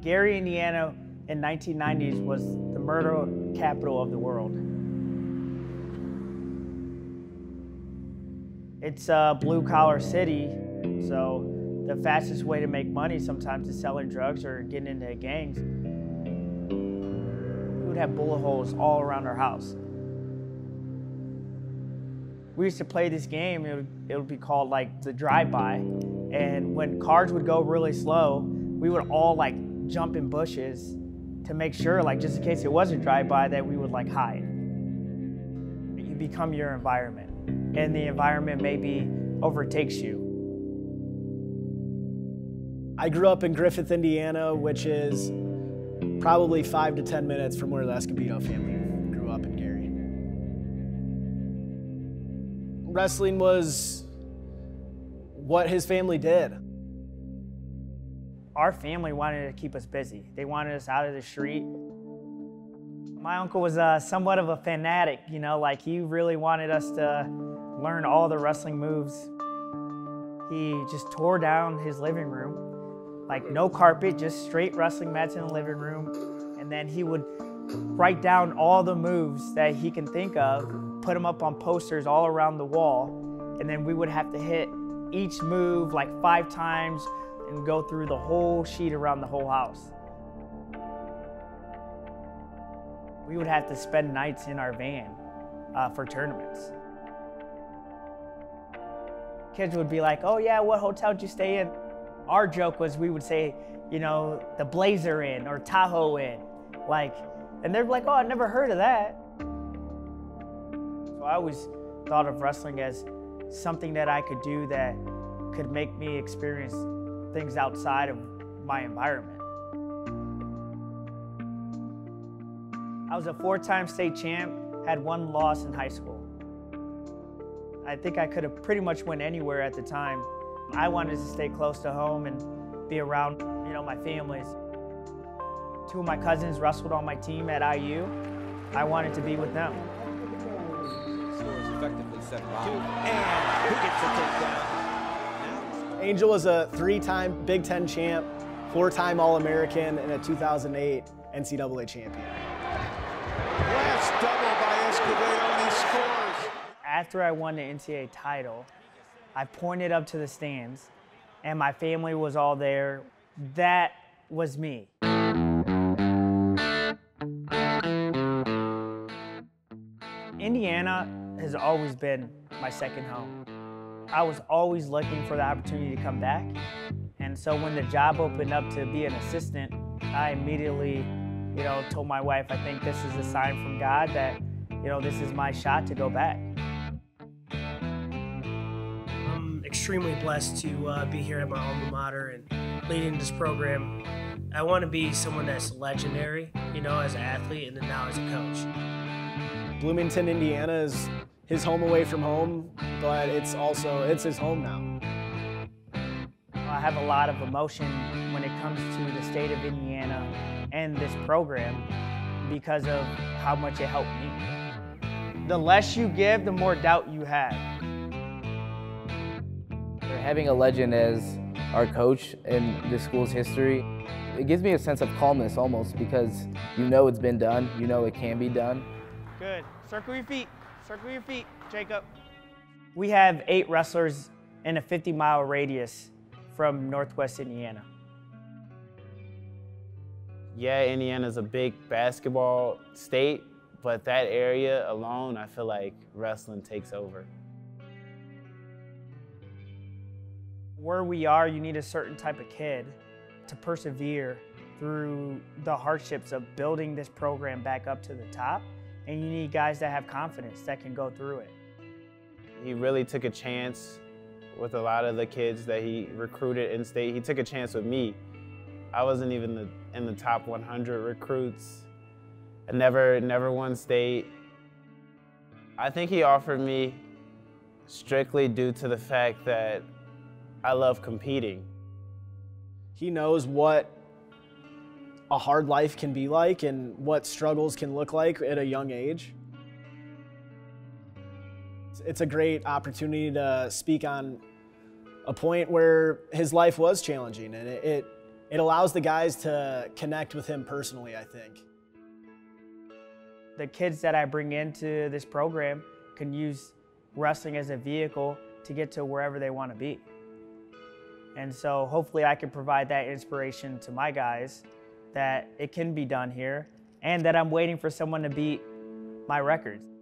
Gary, Indiana in 1990s was the murder capital of the world. It's a blue-collar city, so the fastest way to make money sometimes is selling drugs or getting into gangs. We would have bullet holes all around our house. We used to play this game, it would be called like the drive-by, and when cars would go really slow, we would all like jump in bushes to make sure, like just in case it was a drive-by, that we would like hide. You become your environment, and the environment maybe overtakes you. I grew up in Griffith, Indiana, which is probably 5 to 10 minutes from where the Escobedo family grew up in Gary. Wrestling was what his family did. Our family wanted to keep us busy. They wanted us out of the street. My uncle was somewhat of a fanatic, you know, like he really wanted us to learn all the wrestling moves. He just tore down his living room, like no carpet, just straight wrestling mats in the living room. And then he would write down all the moves that he can think of, put them up on posters all around the wall, and then we would have to hit each move like 5 times and go through the whole sheet around the whole house. We would have to spend nights in our van for tournaments. Kids would be like, oh yeah, what hotel did you stay in? Our joke was we would say, you know, the Blazer Inn or Tahoe Inn, like, and they're like, oh, I never heard of that. So I always thought of wrestling as something that I could do that could make me experience things outside of my environment. I was a 4-time state champ, had 1 loss in high school. I think I could have pretty much went anywhere at the time. I wanted to stay close to home and be around, you know, my families. 2 of my cousins wrestled on my team at IU. I wanted to be with them. Scores effectively 7-2, and who gets the takedown? Angel was a 3-time Big Ten champ, 4-time All-American, and a 2008 NCAA champion. Last double by Escobedo, and he scores. After I won the NCAA title, I pointed up to the stands, and my family was all there. That was me. Indiana has always been my second home. I was always looking for the opportunity to come back. And so when the job opened up to be an assistant, I immediately, you know, told my wife, I think this is a sign from God that, you know, this is my shot to go back. I'm extremely blessed to be here at my alma mater and leading this program. I want to be someone that's legendary, you know, as an athlete and then now as a coach. Bloomington, Indiana is his home away from home, but it's his home now. I have a lot of emotion when it comes to the state of Indiana and this program because of how much it helped me. The less you give, the more doubt you have. Having a legend as our coach in the school's history, it gives me a sense of calmness almost because you know it's been done, you know it can be done. Good. Circle your feet. Circle your feet, Jacob. We have 8 wrestlers in a 50-mile radius from Northwest Indiana. Yeah, Indiana's a big basketball state, but that area alone, I feel like wrestling takes over. Where we are, you need a certain type of kid to persevere through the hardships of building this program back up to the top. And you need guys that have confidence that can go through it. He really took a chance with a lot of the kids that he recruited in state. He took a chance with me. I wasn't even in the top 100 recruits. I never won state. I think he offered me strictly due to the fact that I love competing. He knows what a hard life can be like and what struggles can look like at a young age. It's a great opportunity to speak on a point where his life was challenging, and it allows the guys to connect with him personally, I think. The kids that I bring into this program can use wrestling as a vehicle to get to wherever they want to be. And so hopefully I can provide that inspiration to my guys that it can be done here and that I'm waiting for someone to beat my records.